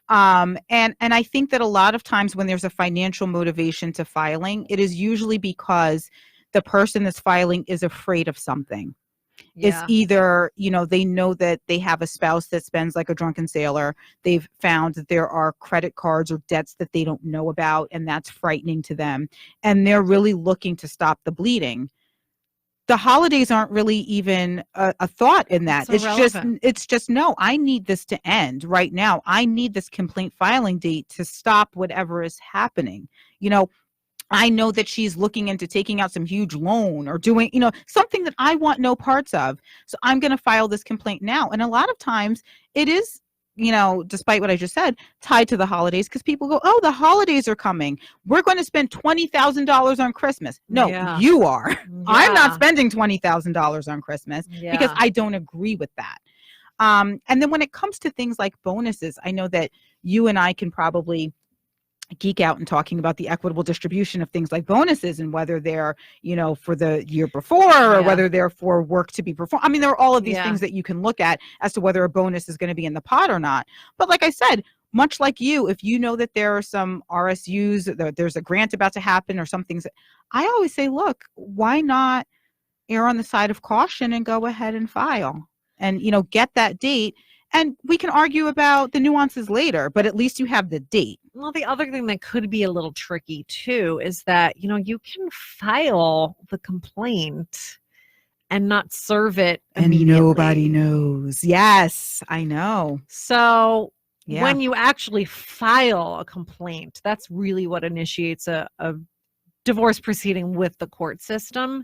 And I think that a lot of times when there's a financial motivation to filing, it is usually because the person that's filing is afraid of something. Yeah. It's either, they know that they have a spouse that spends like a drunken sailor. They've found that there are credit cards or debts that they don't know about, and that's frightening to them. And they're really looking to stop the bleeding. The holidays aren't really even a thought in that. It's just, no, I need this to end right now. I need this complaint filing date to stop whatever is happening. I know that she's looking into taking out some huge loan or doing, something that I want no parts of. So I'm going to file this complaint now. And a lot of times it is, despite what I just said, tied to the holidays, because people go, oh, the holidays are coming. We're going to spend $20,000 on Christmas. No, you are. Yeah. I'm not spending $20,000 on Christmas because I don't agree with that. And then when it comes to things like bonuses, I know that you and I can probably geek out and talking about the equitable distribution of things like bonuses and whether they're, for the year before or whether they're for work to be performed. I mean, there are all of these things that you can look at as to whether a bonus is going to be in the pot or not. But like I said, much like you, if you know that there are some RSUs, that there's a grant about to happen or some things, I always say, look, why not err on the side of caution and go ahead and file and, get that date. And we can argue about the nuances later, but at least you have the date. Well, the other thing that could be a little tricky too is that, you can file the complaint and not serve it immediately. And nobody knows. Yes, I know. So when you actually file a complaint, that's really what initiates a divorce proceeding with the court system.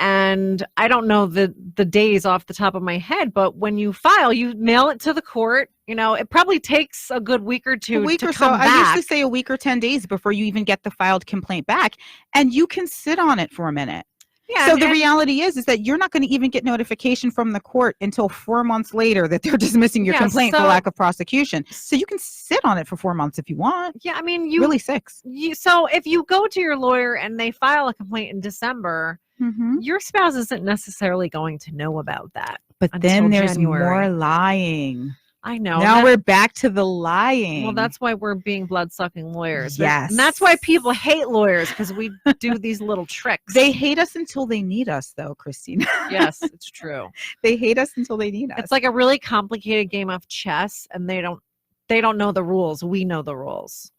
And I don't know the days off the top of my head, but when you file, you mail it to the court. It probably takes a good week or two. To come back. I used to say a week or 10 days before you even get the filed complaint back, and you can sit on it for a minute. Yeah. So the reality is that you're not going to even get notification from the court until 4 months later that they're dismissing your complaint for lack of prosecution. So you can sit on it for 4 months if you want. Yeah, I mean, really 6. So if you go to your lawyer and they file a complaint in December, your spouse isn't necessarily going to know about that. But then there's more lying. I know. Now we're back to the lying. Well, that's why we're being blood-sucking lawyers. Yes. And that's why people hate lawyers, because we do these little tricks. They hate us until they need us, though, Christina. Yes, it's true. They hate us until they need us. It's like a really complicated game of chess, and they don't know the rules. We know the rules.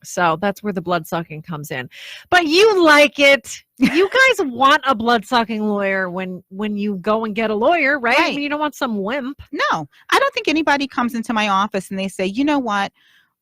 So that's where the blood-sucking comes in. But you like it. You guys want a blood-sucking lawyer when you go and get a lawyer, right? I mean, you don't want some wimp. No, I don't think anybody comes into my office and they say, you know what,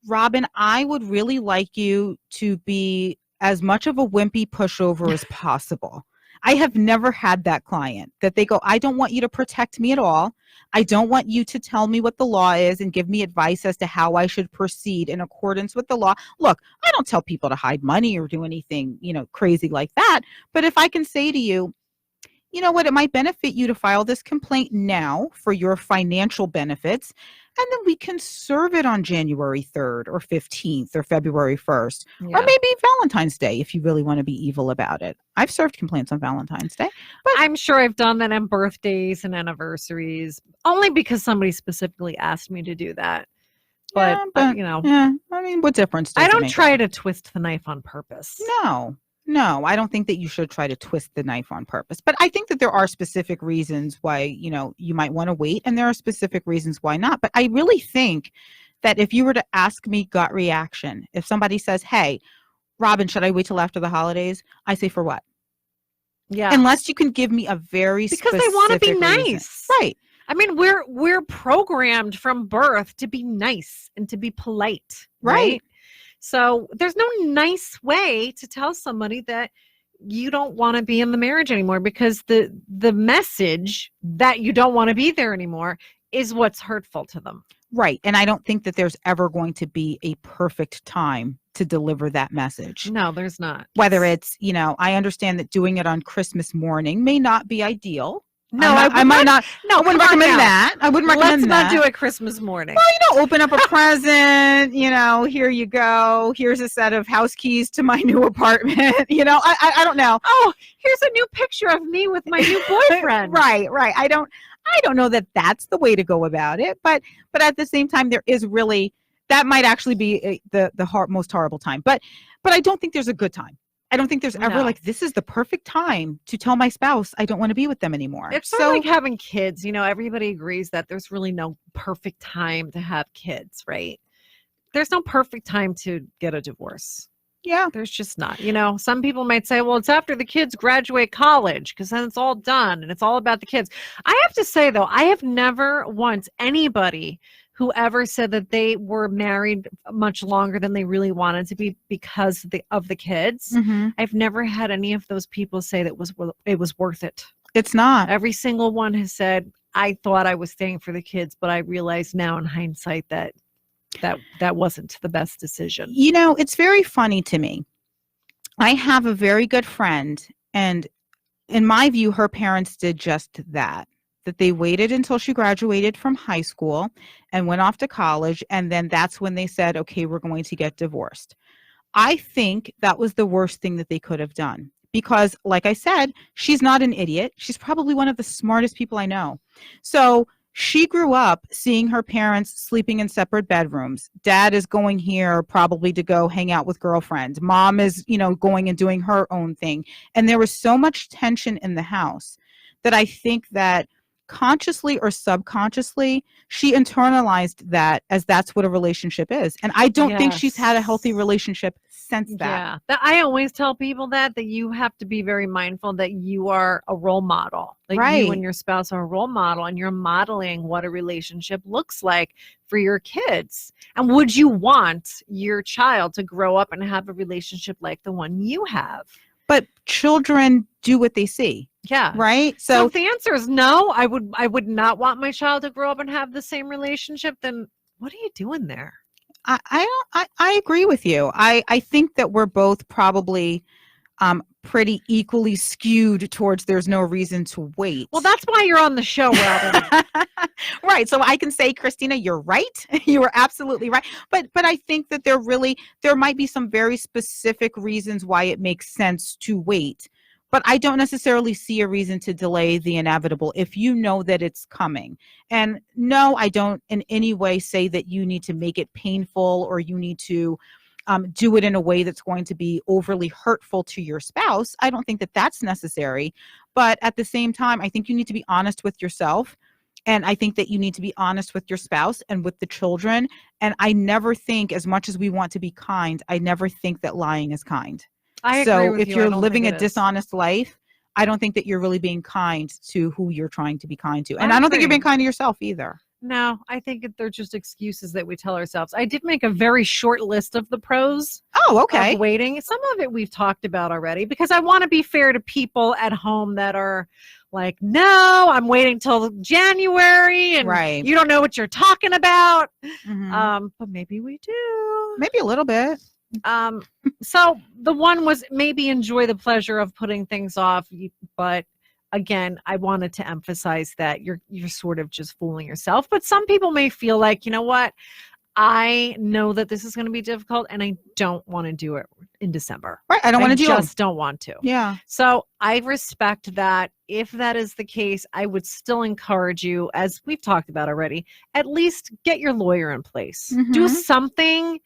Robyn, I would really like you to be as much of a wimpy pushover as possible. I have never had that client that they go, I don't want you to protect me at all. I don't want you to tell me what the law is and give me advice as to how I should proceed in accordance with the law. Look, I don't tell people to hide money or do anything, crazy like that. But if I can say to you, you know what, it might benefit you to file this complaint now for your financial benefits, and then we can serve it on January 3rd or 15th or February 1st, or maybe Valentine's Day if you really want to be evil about it. I've served complaints on Valentine's Day. But I'm sure I've done that on birthdays and anniversaries, only because somebody specifically asked me to do that. But I mean, what difference does I it don't make? try to twist the knife on purpose. No, I don't think that you should try to twist the knife on purpose. But I think that there are specific reasons why, you might want to wait, and there are specific reasons why not. But I really think that if you were to ask me gut reaction, if somebody says, hey, Robyn, should I wait till after the holidays? I say, for what? Yeah. Unless you can give me a very because specific they want to be nice. reason. Right. I mean, we're programmed from birth to be nice and to be polite. Right. So there's no nice way to tell somebody that you don't want to be in the marriage anymore, because the message that you don't want to be there anymore is what's hurtful to them. Right. And I don't think that there's ever going to be a perfect time to deliver that message. No, there's not. Whether it's, I understand that doing it on Christmas morning may not be ideal. No, I wouldn't recommend that. I wouldn't recommend that. Let's not do it Christmas morning. Well, open up a present, here you go. Here's a set of house keys to my new apartment. I don't know. Oh, here's a new picture of me with my new boyfriend. Right. I don't know that that's the way to go about it. But at the same time, there is really, that might actually be the most horrible time. But I don't think there's a good time. I don't think there's ever this is the perfect time to tell my spouse I don't want to be with them anymore. It's sort of like having kids. Everybody agrees that there's really no perfect time to have kids, right? There's no perfect time to get a divorce. Yeah. There's just not. Some people might say, well, it's after the kids graduate college, because then it's all done and it's all about the kids. I have to say, though, I have never once anybody who ever said that they were married much longer than they really wanted to be because of the kids. Mm-hmm. I've never had any of those people say that it was worth it. It's not. Every single one has said, I thought I was staying for the kids, but I realize now in hindsight that wasn't the best decision. It's very funny to me. I have a very good friend, and in my view, her parents did just that they waited until she graduated from high school and went off to college. And then that's when they said, okay, we're going to get divorced. I think that was the worst thing that they could have done, because like I said, she's not an idiot. She's probably one of the smartest people I know. So she grew up seeing her parents sleeping in separate bedrooms. Dad is going here probably to go hang out with girlfriends. Mom is, going and doing her own thing. And there was so much tension in the house that I think that consciously or subconsciously, she internalized that as that's what a relationship is. And I don't think she's had a healthy relationship since that. Yeah. I always tell people that you have to be very mindful that you are a role model. Like you and your spouse are a role model, and you're modeling what a relationship looks like for your kids. And would you want your child to grow up and have a relationship like the one you have? But children do what they see. Yeah. Right. So if the answer is no, I would not want my child to grow up and have the same relationship, then what are you doing there? I agree with you. I think that we're both probably pretty equally skewed towards there's no reason to wait. Well, that's why you're on the show, Robyn. Right. So I can say, Christina, you're right. You are absolutely right. But I think that there might be some very specific reasons why it makes sense to wait. But I don't necessarily see a reason to delay the inevitable if you know that it's coming. And no, I don't in any way say that you need to make it painful or you need to do it in a way that's going to be overly hurtful to your spouse. I don't think that that's necessary. But at the same time, I think you need to be honest with yourself. And I think that you need to be honest with your spouse and with the children. And I never think, as much as we want to be kind, I never think that lying is kind. I agree with if you're living a dishonest life, I don't think that you're really being kind to who you're trying to be kind to. And I don't think you're being kind to yourself either. No, I think they're just excuses that we tell ourselves. I did make a very short list of the pros Oh, of okay. waiting. Some of it we've talked about already because I want to be fair to people at home that are like, no, I'm waiting till January and Right. you don't know what you're talking about. Mhm. But maybe we do. Maybe a little bit. So the one was maybe enjoy the pleasure of putting things off, but again, I wanted to emphasize that you're sort of just fooling yourself. But some people may feel like, you know what? I know that this is going to be difficult and I don't want to do it in December. Right. I don't want to deal. Just don't want to. Yeah. So I respect that. If that is the case, I would still encourage you, as we've talked about already, at least get your lawyer in place. Do Mhm. something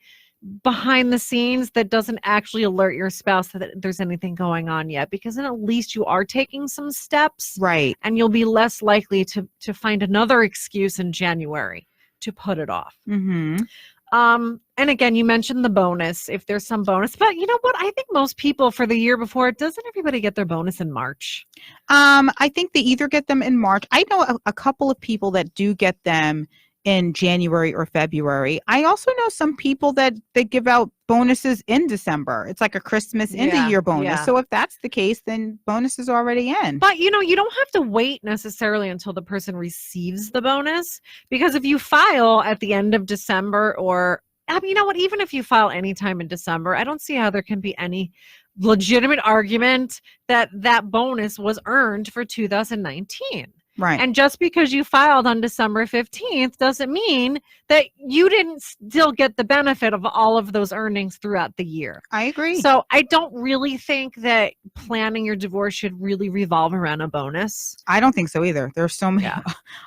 behind the scenes that doesn't actually alert your spouse that there's anything going on yet, because then at least you are taking some steps, Right. and you'll be less likely to find another excuse in January to put it off. Mhm. And again, you mentioned the bonus, if there's some bonus, but you know what? I think most people for the year before, doesn't everybody get their bonus in March? I think they either get them in March. I know a couple of people that do get them in January or February. I also know some people that they give out bonuses in December. It's like a Christmas end of year bonus. Yeah. So if that's the case, then bonus is already in. But you know, you don't have to wait necessarily until the person receives the bonus, because if you file at the end of December, or you know what, even if you file anytime in December, I don't see how there can be any legitimate argument that that bonus was earned for 2019. Right. And just because you filed on December 15th doesn't mean that you didn't still get the benefit of all of those earnings throughout the year. I agree. So I don't really think that planning your divorce should really revolve around a bonus. I don't think so either. There's so many Yeah.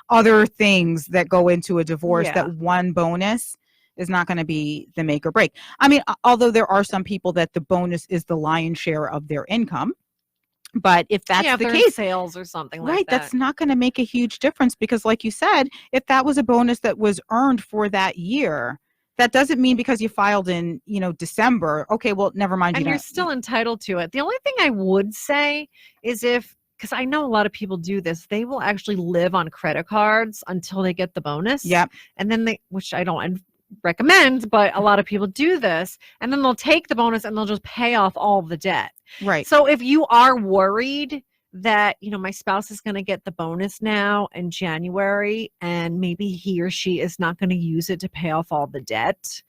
other things that go into a divorce Yeah. that one bonus is not going to be the make or break. I mean, although there are some people that the bonus is the lion's share of their income. But if that's if the they're in case, sales or something like right, that. that's not going to make a huge difference, because like you said, if that was a bonus that was earned for that year, that doesn't mean because you filed in, December, okay, well, never mind. And you're still entitled to it. The only thing I would say is because I know a lot of people do this, they will actually live on credit cards until they get the bonus. Yep. And then which I don't recommend, but a lot of people do this, and then they'll take the bonus and they'll just pay off all of the debt. Right. So if you are worried that, my spouse is going to get the bonus now in January and maybe he or she is not going to use it to pay off all the debt,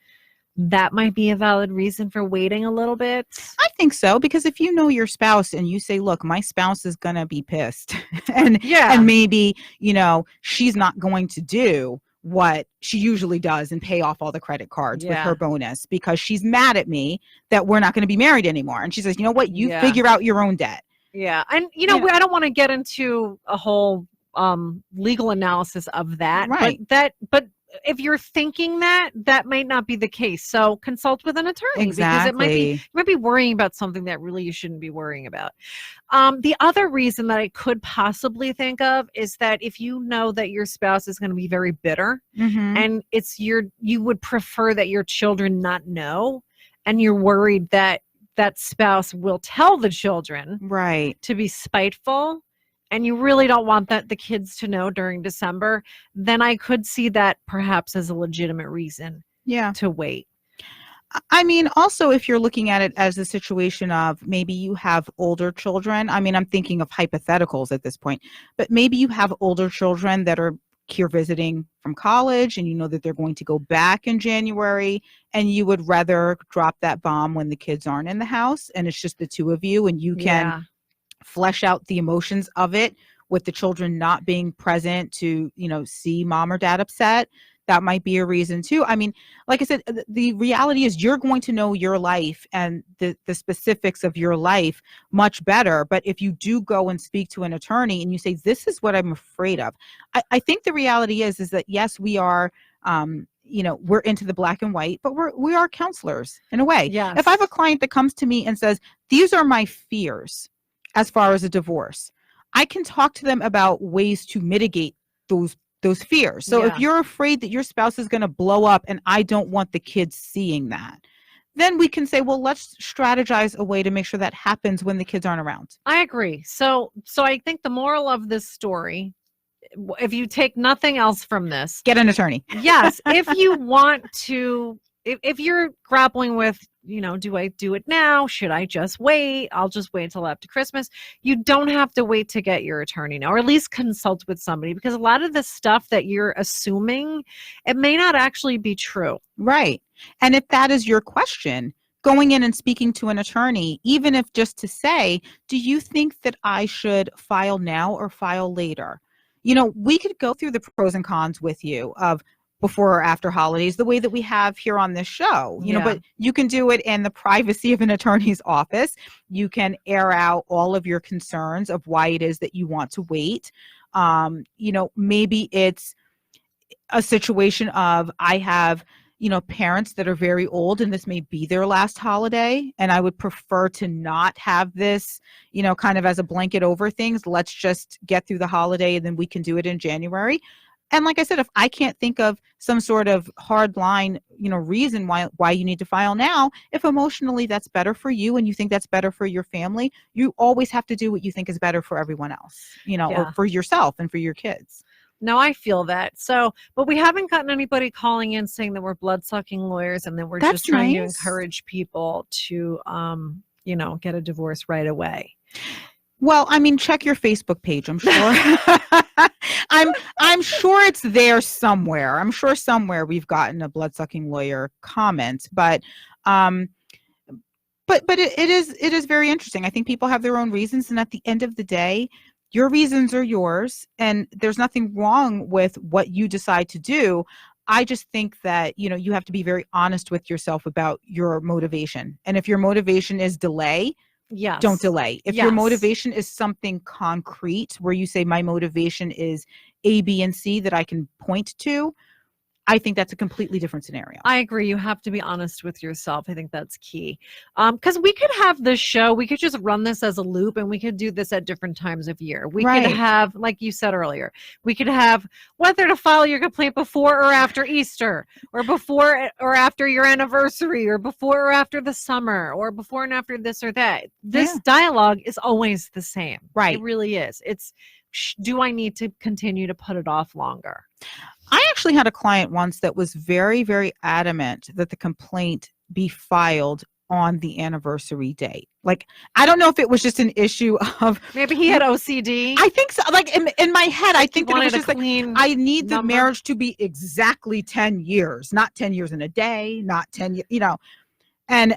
that might be a valid reason for waiting a little bit. I think so, because if you know your spouse and you say, look, my spouse is going to be pissed and maybe, she's not going to do what she usually does and pay off all the credit cards with her bonus because she's mad at me that we're not going to be married anymore. And she says, you know what, you figure out your own debt. Yeah. And, I don't want to get into a whole legal analysis of that. Right. But if you're thinking that might not be the case. So consult with an attorney. Exactly. Because you might be worrying about something that really you shouldn't be worrying about. The other reason that I could possibly think of is that if you know that your spouse is going to be very bitter, and you would prefer that your children not know, and you're worried that that spouse will tell the children to be spiteful, and you really don't want the kids to know during December, then I could see that perhaps as a legitimate reason to wait. I mean, also, if you're looking at it as a situation of maybe you have older children, I mean, I'm thinking of hypotheticals at this point, but maybe you have older children that are here visiting from college and you know that they're going to go back in January, and you would rather drop that bomb when the kids aren't in the house and it's just the two of you and you can flesh out the emotions of it with the children not being present to, see mom or dad upset. That might be a reason too. I mean, like I said, the reality is you're going to know your life and the specifics of your life much better. But if you do go and speak to an attorney and you say, this is what I'm afraid of, I think the reality is that, yes, we are, we're into the black and white, but we are counselors in a way. Yes. If I have a client that comes to me and says, these are my fears as far as a divorce, I can talk to them about ways to mitigate those fears. So if you're afraid that your spouse is going to blow up and I don't want the kids seeing that, then we can say, well, let's strategize a way to make sure that happens when the kids aren't around. I agree. So I think the moral of this story, if you take nothing else from this, Get an attorney. yes, if you want to, if you're grappling with, do I do it now? Should I just wait? I'll just wait until after Christmas. You don't have to wait to get your attorney now, or at least consult with somebody, because a lot of the stuff that you're assuming, it may not actually be true. Right. And if that is your question, going in and speaking to an attorney, even if just to say, do you think that I should file now or file later? We could go through the pros and cons with you of before or after holidays, the way that we have here on this show, but you can do it in the privacy of an attorney's office. You can air out all of your concerns of why it is that you want to wait. Maybe it's a situation of, I have parents that are very old and this may be their last holiday, and I would prefer to not have this, kind of as a blanket over things. Let's just get through the holiday and then we can do it in January. And like I said, if I can't think of some sort of hard line, reason why you need to file now, if emotionally that's better for you and you think that's better for your family, you always have to do what you think is better for everyone else, or for yourself and for your kids. No, I feel that. So, but we haven't gotten anybody calling in saying that we're blood-sucking lawyers and that we're just trying to encourage people to, get a divorce right away. Well, I mean, check your Facebook page, I'm sure. I'm sure it's there somewhere. I'm sure somewhere we've gotten a blood-sucking lawyer comment, but it is very interesting. I think people have their own reasons, and at the end of the day, your reasons are yours, and there's nothing wrong with what you decide to do. I just think that, you have to be very honest with yourself about your motivation. And if your motivation is delay, yes, don't delay. If your motivation is something concrete where you say my motivation is A, B, and C that I can point to, I think that's a completely different scenario. I agree. You have to be honest with yourself. I think that's key. Because we could have this show, we could just run this as a loop, and we could do this at different times of year. We could have, like you said earlier, we could have whether to file your complaint before or after Easter, or before or after your anniversary, or before or after the summer, or before and after this or that. This dialogue is always the same. Right. It really is. It's, do I need to continue to put it off longer? I actually had a client once that was very, very adamant that the complaint be filed on the anniversary date. Like, I don't know if it was just an issue of maybe he had OCD. I think so. Like in my head, I think that it was just like, I need the number. marriage to be exactly 10 years, not 10 years in a day, not 10 years, and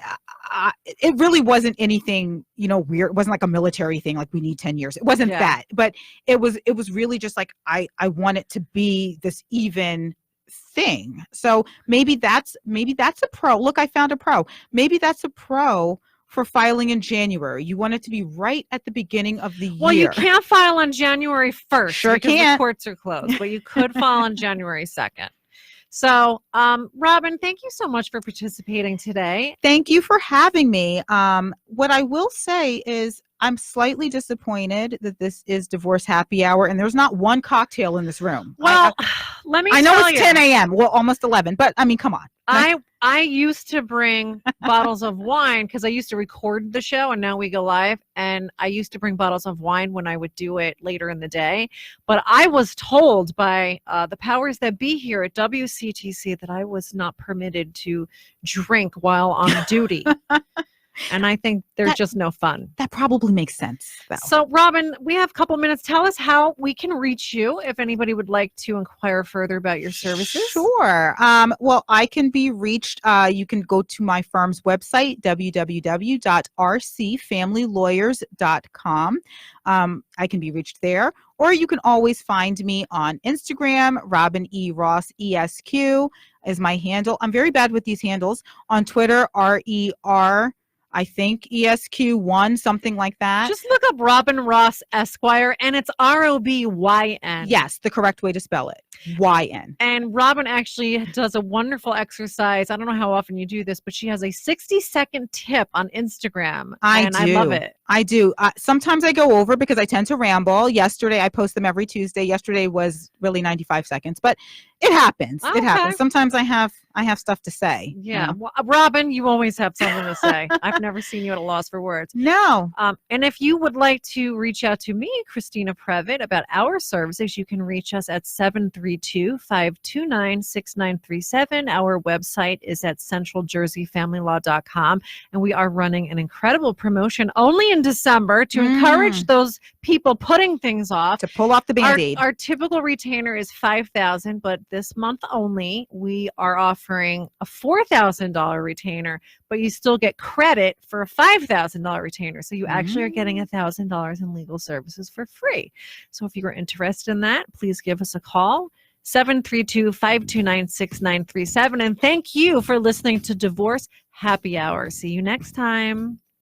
it really wasn't anything, weird. It wasn't like a military thing, like we need 10 years. It wasn't that, but it was really just like, I want it to be this even thing. So maybe that's a pro. Look, I found a pro. Maybe that's a pro for filing in January. You want it to be right at the beginning of the year. Well, you can't file on January 1st. Sure because can't. The courts are closed, but you could file on January 2nd. So, Robyn, thank you so much for participating today. Thank you for having me. What I will say is I'm slightly disappointed that this is Divorce Happy Hour and there's not one cocktail in this room. Well, let me tell you. I know it's 10 a.m. Well, almost 11, but I mean, come on. I used to bring bottles of wine because I used to record the show and now we go live. And I used to bring bottles of wine when I would do it later in the day. But I was told by the powers that be here at WCTC that I was not permitted to drink while on duty. And I think there's just no fun. That probably makes sense, though. So, Robyn, we have a couple minutes. Tell us how we can reach you if anybody would like to inquire further about your services. Sure. Well, I can be reached. You can go to my firm's website, www.rcfamilylawyers.com. I can be reached there. Or you can always find me on Instagram. Robyn E. Ross, ESQ is my handle. I'm very bad with these handles. On Twitter, RER. I think ESQ1, something like that. Just look up Robyn Ross Esquire, and it's ROBYN. Yes, the correct way to spell it. YN. And Robyn actually does a wonderful exercise. I don't know how often you do this, but she has a 60-second tip on Instagram. I love it. I do. Sometimes I go over because I tend to ramble. Yesterday, I post them every Tuesday. Yesterday was really 95 seconds, but it happens. It Okay. happens. Sometimes I have stuff to say. Yeah. Well, Robyn, you always have something to say. I've never seen you at a loss for words. No. And if you would like to reach out to me, Christina Previte, about our services, you can reach us at 732-529-6937. Our website is at centraljerseyfamilylaw.com. And we are running an incredible promotion only in December to encourage those people putting things off. To pull off the Band-Aid. Our typical retainer is $5,000, but this month only, we are offering a $4,000 retainer, but you still get credit for a $5,000 retainer. So you actually are getting $1,000 in legal services for free. So if you are interested in that, please give us a call. 732-529-6937. And thank you for listening to Divorce Happy Hour. See you next time.